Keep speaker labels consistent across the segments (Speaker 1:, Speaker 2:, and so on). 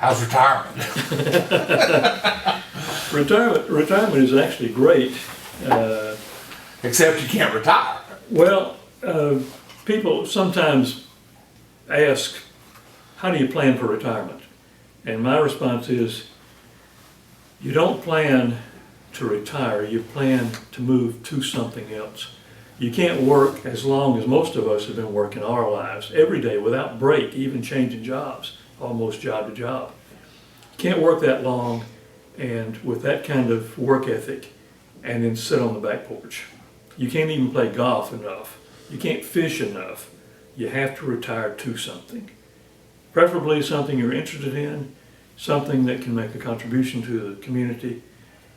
Speaker 1: How's retirement?
Speaker 2: Retirement is actually great.
Speaker 1: Except you can't retire.
Speaker 2: Well, people sometimes ask, how do you plan for retirement? And my response is, you don't plan to retire, you plan to move to something else. You can't work as long as most of us have been working our lives, every day without break, even changing jobs, almost job to job. You can't work that long and with that kind of work ethic and then sit on the back porch. You can't even play golf enough. You can't fish enough. You have to retire to something. Preferably something you're interested in, something that can make a contribution to the community,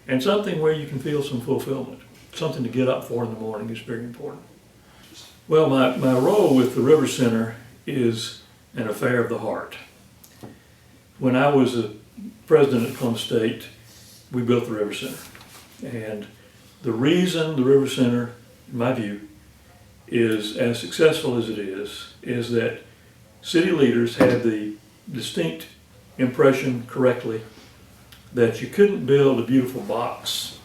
Speaker 2: and something where you can feel some fulfillment. Something to get up for in the morning is very important. Well, my role with the River Center is an affair of the heart. When I was a president at Columbus State, we built the River Center. And the reason the River Center, in my view, is as successful as it is that city leaders had the distinct impression correctly that you couldn't build a beautiful box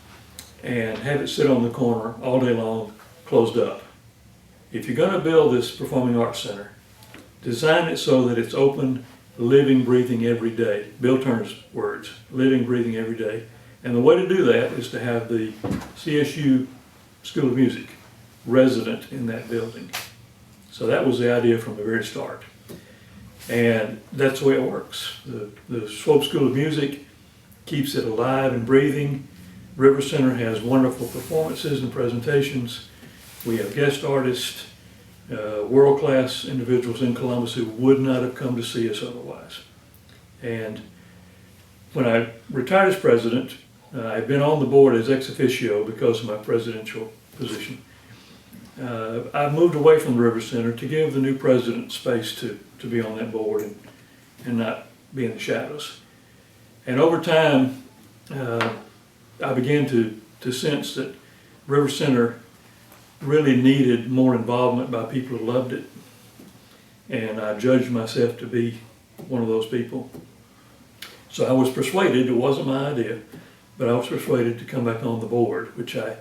Speaker 2: and have it sit on the corner all day long, closed up. If you're going to build this performing arts center, design it so that it's open, living, breathing every day. Bill Turner's words, living, breathing every day. And the way to do that is to have the CSU School of Music resident in that building. So that was the idea from the very start. And that's the way it works. The Swope School of Music keeps it alive and breathing. River Center has wonderful performances and presentations. We have guest artists, world-class individuals in Columbus who would not have come to see us otherwise. And when I retired as president, I've been on the board as ex officio because of my presidential position. I moved away from the River Center to give the new president space to be on that board and not be in the shadows. And over time, I began to sense that River Center really needed more involvement by people who loved it. And I judged myself to be one of those people. So I was persuaded, it wasn't my idea, but I was persuaded to come back on the board, which I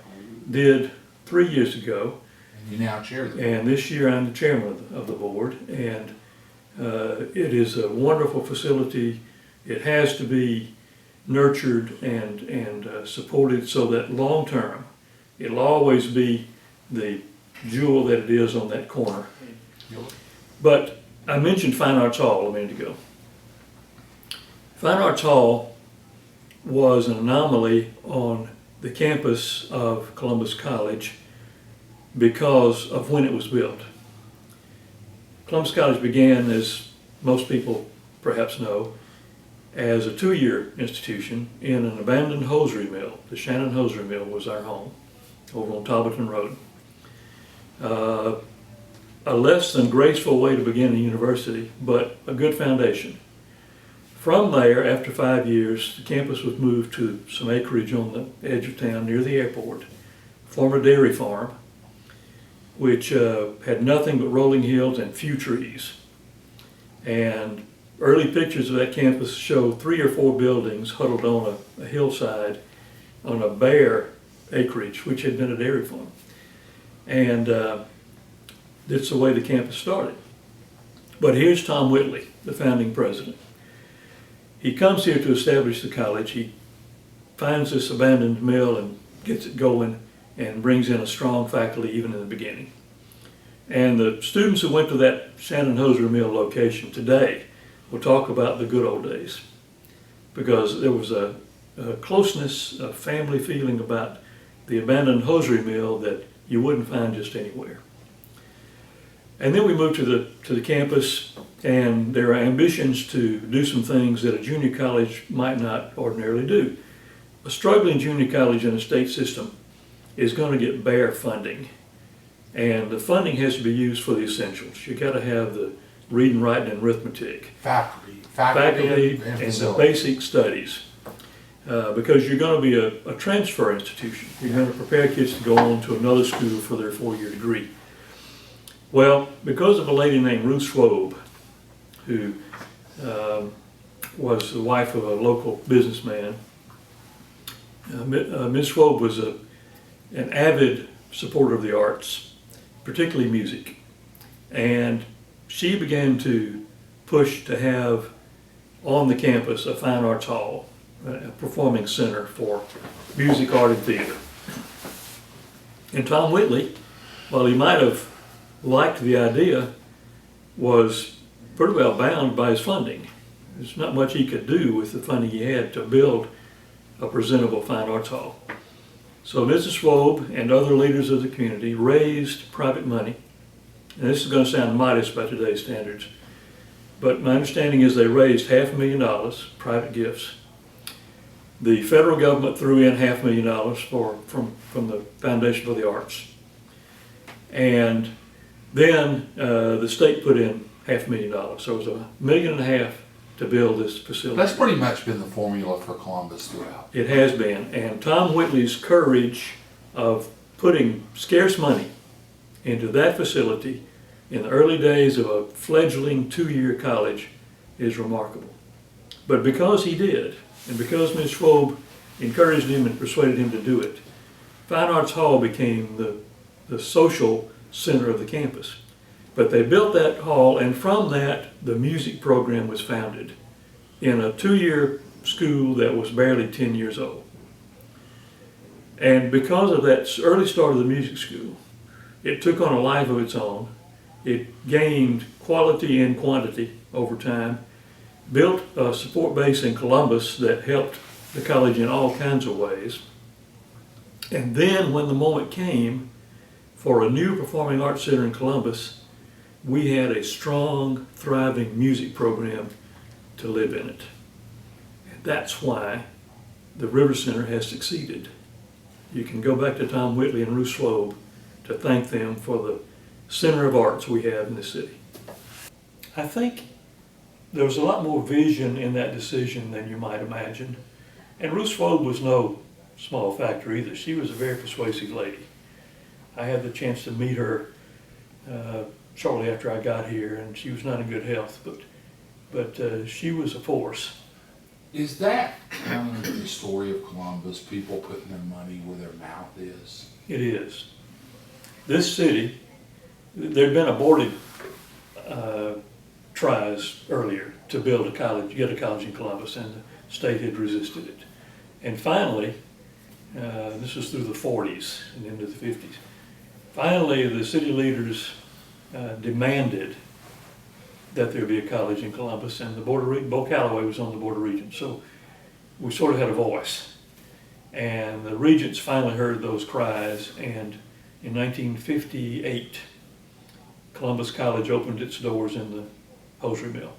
Speaker 2: did 3 years ago.
Speaker 1: And you now chair the board.
Speaker 2: And this year I'm the chairman of the board. And it is a wonderful facility. It has to be nurtured and supported so that long term it'll always be the jewel that it is on that corner. But I mentioned Fine Arts Hall a minute ago. Fine Arts Hall was an anomaly on the campus of Columbus College because of when it was built. Columbus College began, as most people perhaps know, as a 2-year institution in an abandoned hosiery mill. The Shannon Hosiery Mill was our home over on Talbotton Road. A less than graceful way to begin a university, but a good foundation. From there, after 5 years, the campus was moved to some acreage on the edge of town near the airport, former dairy farm, which had nothing but rolling hills and few trees. And early pictures of that campus show 3 or 4 buildings huddled on a hillside on a bare acreage, which had been a dairy farm. And that's the way the campus started. But here's Tom Whitley, the founding president. He comes here to establish the college. He finds this abandoned mill and gets it going and brings in a strong faculty even in the beginning. And the students who went to that Shannon Hosiery Mill location today will talk about the good old days, because there was a closeness, a family feeling about the abandoned hosiery mill that you wouldn't find just anywhere. And then we moved to the campus, and there are ambitions to do some things that a junior college might not ordinarily do. A struggling junior college in a state system is going to get bare funding, and the funding has to be used for the essentials. You got to have the reading, writing, and arithmetic, faculty and the basic studies, because you're going to be a transfer institution. You're going to prepare kids to go on to another school for their 4-year degree. Well, because of a lady named Ruth Swope, who was the wife of a local businessman. Ms. Schwab was an avid supporter of the arts, particularly music. And she began to push to have on the campus a fine arts hall, a performing center for music, art, and theater. And Tom Whitley, while he might have liked the idea, was pretty well bound by his funding. There's not much he could do with the funding he had to build a presentable fine arts hall. So Mrs. Schwab and other leaders of the community raised private money. And this is going to sound modest by today's standards, but my understanding is they raised $500,000 private gifts. The federal government threw in $500,000 from the Foundation for the Arts. And then the state put in $500,000. So it was $1.5 million to build this facility.
Speaker 1: That's pretty much been the formula for Columbus throughout.
Speaker 2: It has been. And Tom Whitley's courage of putting scarce money into that facility in the early days of a fledgling 2-year college is remarkable. But because he did, and because Ms. Schwab encouraged him and persuaded him to do it, Fine Arts Hall became the social center of the campus. But they built that hall, and from that, the music program was founded in a 2-year school that was barely 10 years old. And because of that early start of the music school, it took on a life of its own. It gained quality and quantity over time, built a support base in Columbus that helped the college in all kinds of ways. And then when the moment came for a new performing arts center in Columbus, we had a strong, thriving music program to live in it. And that's why the River Center has succeeded. You can go back to Tom Whitley and Ruth Schwab to thank them for the center of arts we have in the city. I think there was a lot more vision in that decision than you might imagine. And Ruth Schwab was no small factor either. She was a very persuasive lady. I had the chance to meet her shortly after I got here, and she was not in good health, but she was a force.
Speaker 1: Is that kind of the story of Columbus, people putting their money where their mouth is?
Speaker 2: It is. This city, there'd been aborted tries earlier to build a college, get a college in Columbus, and the state had resisted it. And finally, this was through the 40s and into the 50s, finally the city leaders demanded that there be a college in Columbus, and the Board of Regents, Bo Calloway was on the Board of Regents, so we sort of had a voice. And the Regents finally heard those cries, and in 1958, Columbus College opened its doors in the hosiery mill.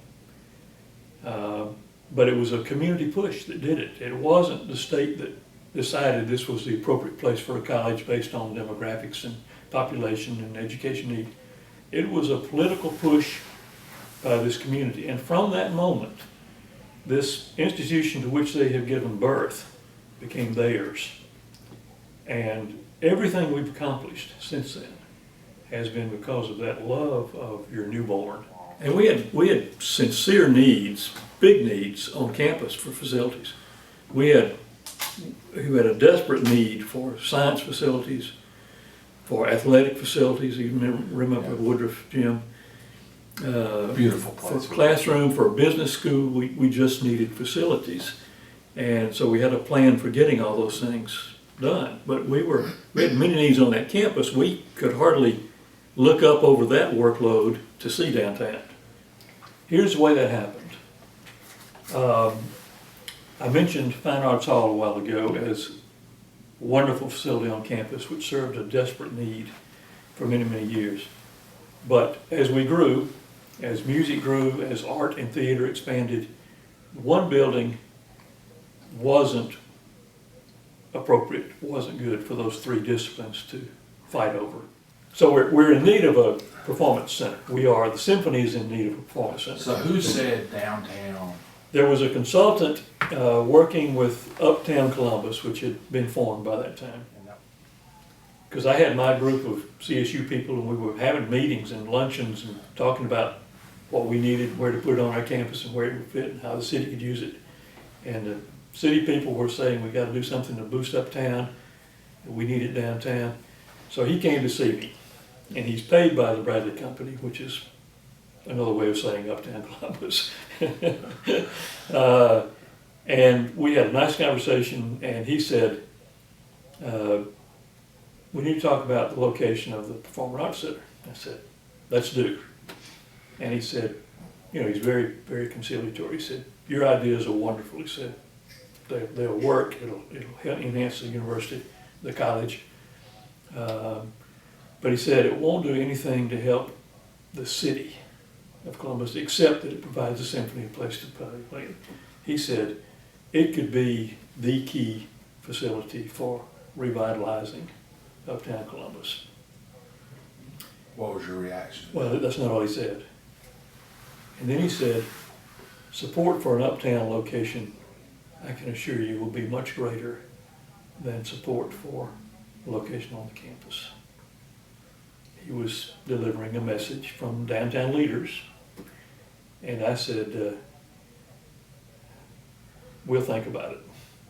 Speaker 2: But it was a community push that did it. It wasn't the state that decided this was the appropriate place for a college based on demographics and population and education need. It was a political push by this community. And from that moment, this institution to which they have given birth became theirs. And everything we've accomplished since then has been because of that love of your newborn. And we had sincere needs, big needs on campus for facilities. We had a desperate need for science facilities, for athletic facilities. You remember the Woodruff Gym.
Speaker 1: Beautiful place.
Speaker 2: For classroom, for a business school, we just needed facilities. And so we had a plan for getting all those things done. But we had many needs on that campus. We could hardly look up over that workload to see downtown. Here's the way that happened. I mentioned Fine Arts Hall a while ago as a wonderful facility on campus which served a desperate need for many, many years. But as we grew, as music grew, as art and theater expanded, one building wasn't appropriate, wasn't good for those three disciplines to fight over. So we're in need of a performance center. The symphony is in need of a performance center.
Speaker 1: So who said downtown?
Speaker 2: There was a consultant working with Uptown Columbus, which had been formed by that time. Because I had my group of CSU people, and we were having meetings and luncheons and talking about what we needed, where to put it on our campus and where it would fit and how the city could use it. And the city people were saying we gotta do something to boost uptown, and we need it downtown. So he came to see me, and he's paid by the Bradley Company, which is another way of saying Uptown Columbus. And we had a nice conversation, and he said, we need to talk about the location of the Performing Arts Center. I said, let's do. And he said, you know, he's very, very conciliatory. He said, your ideas are wonderful. He said, they'll work, it'll help enhance the university, the college. But he said it won't do anything to help the city of Columbus, except that it provides the symphony a place to play. He said it could be the key facility for revitalizing Uptown Columbus.
Speaker 1: What was your reaction?
Speaker 2: Well, that's not all he said. And then he said, support for an uptown location, I can assure you, will be much greater than support for a location on the campus. He was delivering a message from downtown leaders, and I said, we'll think about it.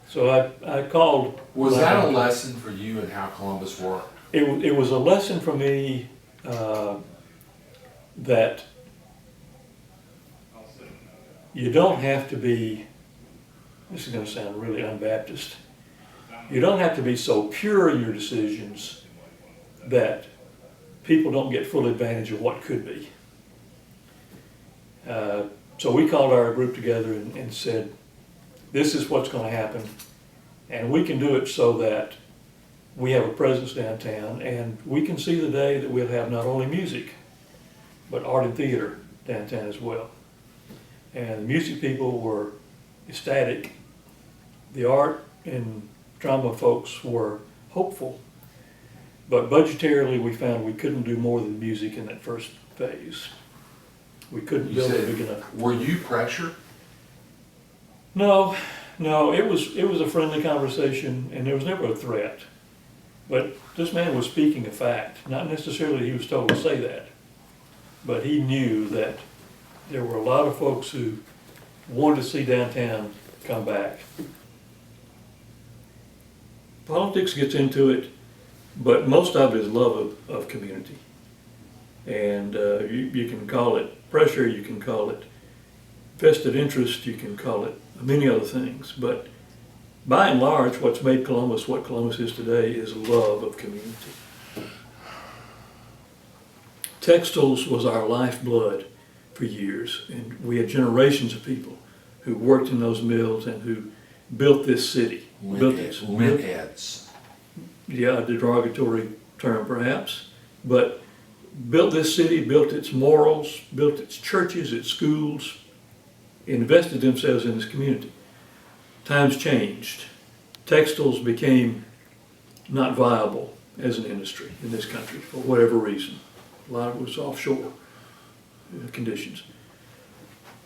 Speaker 2: So I called.
Speaker 1: Was that a lesson for you in how Columbus worked?
Speaker 2: It was a lesson for me that you don't have to be, this is going to sound really un-Baptist, you don't have to be so pure in your decisions that people don't get full advantage of what could be. So we called our group together and said, this is what's going to happen, and we can do it so that we have a presence downtown, and we can see the day that we'll have not only music, but art and theater downtown as well. And the music people were ecstatic. The art and drama folks were hopeful. But budgetarily, we found we couldn't do more than music in that first phase. We couldn't build it big enough.
Speaker 1: Were you pressured?
Speaker 2: No, it was a friendly conversation, and there was never a threat. But this man was speaking a fact, not necessarily he was told to say that, but he knew that there were a lot of folks who wanted to see downtown come back. Politics gets into it, but most of it is love of community. And you can call it pressure, you can call it vested interest, you can call it many other things. But by and large, what's made Columbus what Columbus is today is love of community. Textiles was our lifeblood for years, and we had generations of people who worked in those mills and who built this city.
Speaker 1: Lint heads.
Speaker 2: Yeah, a derogatory term perhaps, but built this city, built its morals, built its churches, its schools, invested themselves in this community. Times changed. Textiles became not viable as an industry in this country for whatever reason. A lot of it was offshore conditions.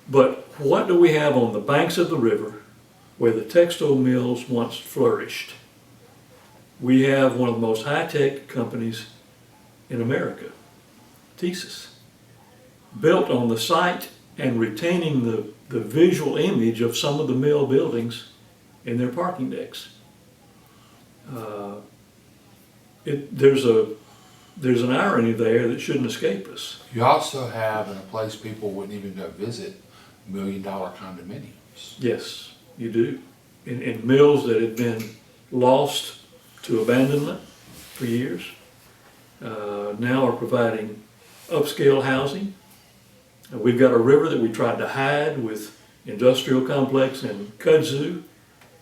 Speaker 2: But what do we have on the banks of the river where the textile mills once flourished? We have one of the most high-tech companies in America, Thesis, built on the site and retaining the visual image of some of the mill buildings in their parking decks. There's an irony there that shouldn't escape us.
Speaker 1: You also have, in a place people wouldn't even go visit, $1 million condominiums.
Speaker 2: Yes, you do. In mills that had been lost to abandonment for years, now are providing upscale housing. We've got a river that we tried to hide with industrial complex and kudzu.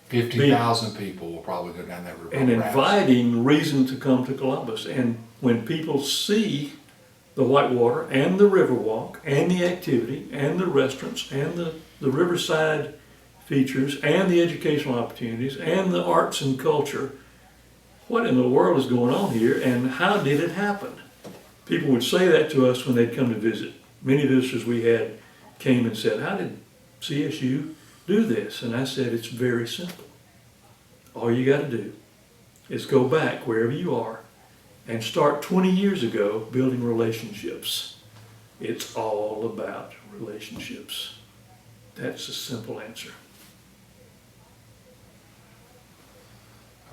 Speaker 1: 50,000 people will probably go down that river.
Speaker 2: And inviting reason to come to Columbus. And when people see the Whitewater and the Riverwalk and the activity and the restaurants and the riverside features and the educational opportunities and the arts and culture, what in the world is going on here and how did it happen? People would say that to us when they'd come to visit. Many visitors we had came and said, how did CSU do this? And I said, it's very simple. All you got to do is go back wherever you are and start 20 years ago building relationships It's all about relationships. That's the simple answer.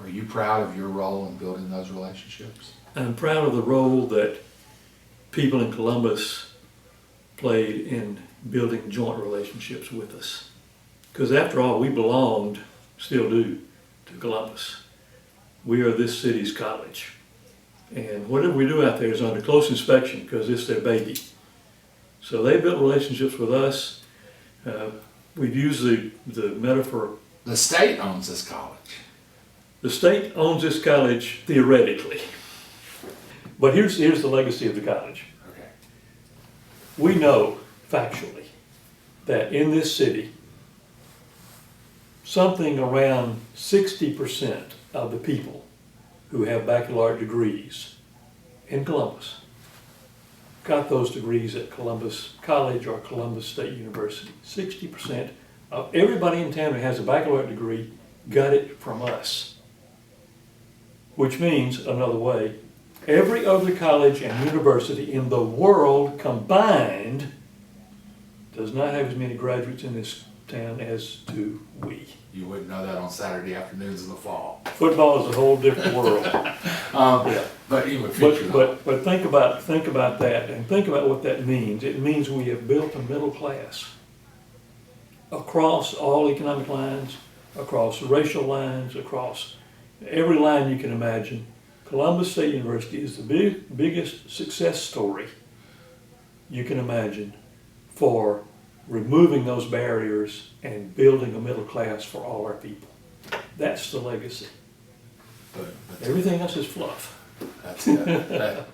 Speaker 1: Are you proud of your role in building those relationships?
Speaker 2: I'm proud of the role that people in Columbus played in building joint relationships with us. Because after all, we belonged, still do, to Columbus. We are this city's college. And whatever we do out there is under close inspection because it's their baby. So they built relationships with us. We've used the metaphor.
Speaker 1: The state owns this college.
Speaker 2: The state owns this college theoretically. But here's the legacy of the college.
Speaker 1: Okay.
Speaker 2: We know factually that in this city, something around 60% of the people who have baccalaureate degrees in Columbus got those degrees at Columbus College or Columbus State University. 60% of everybody in town who has a baccalaureate degree got it from us. Which means, another way, every other college and university in the world combined does not have as many graduates in this town as do we.
Speaker 1: You wouldn't know that on Saturday afternoons in the fall.
Speaker 2: Football is a whole different world. Yeah.
Speaker 1: But anyway, future.
Speaker 2: But think about that and think about what that means. It means we have built a middle class across all economic lines, across racial lines, across every line you can imagine. Columbus State University is the biggest success story you can imagine for removing those barriers and building a middle class for all our people. That's the legacy.
Speaker 1: But
Speaker 2: Everything else is fluff.
Speaker 1: that's it.